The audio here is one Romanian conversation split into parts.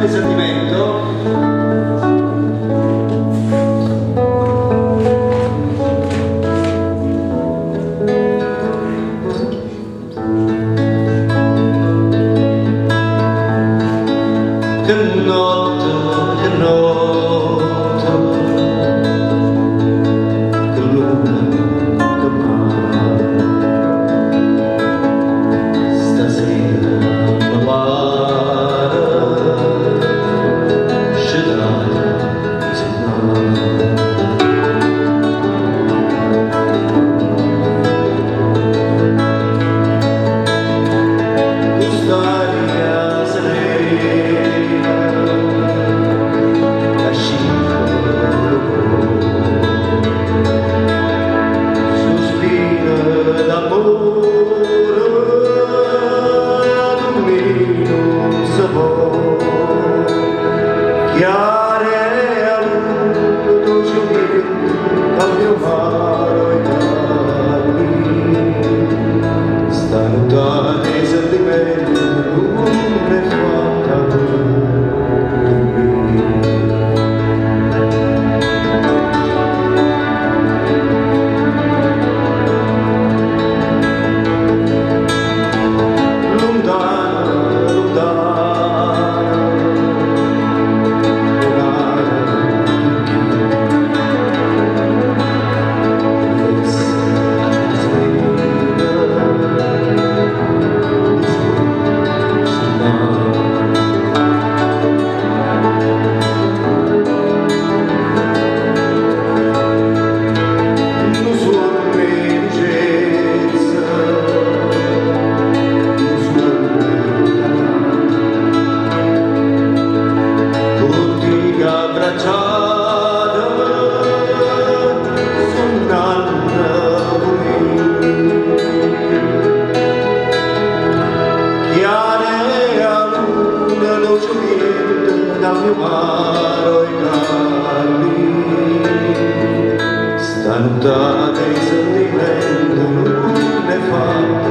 di sentimento. Che notte, che luna, che mare, stasera mi pare, scelata di settimana. Quest'aria serena, la scimmia sospira d'amore, cammino un sapore, chiare a lungo dolce vento, dal mio mare ai calmi, stanotte i sentimenti non ne fatta dal mio mare ai calmi, stanotte i sentimenti non ne fatta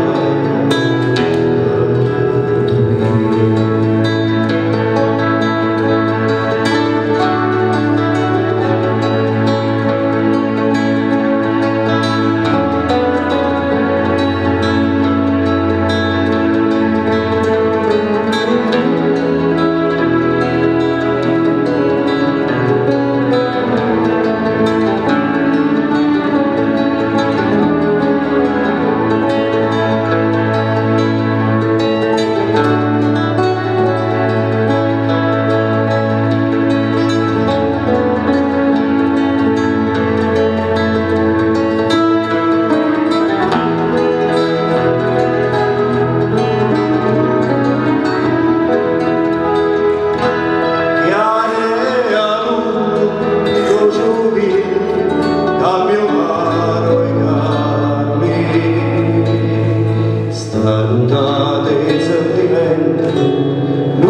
stanotte i sentimenti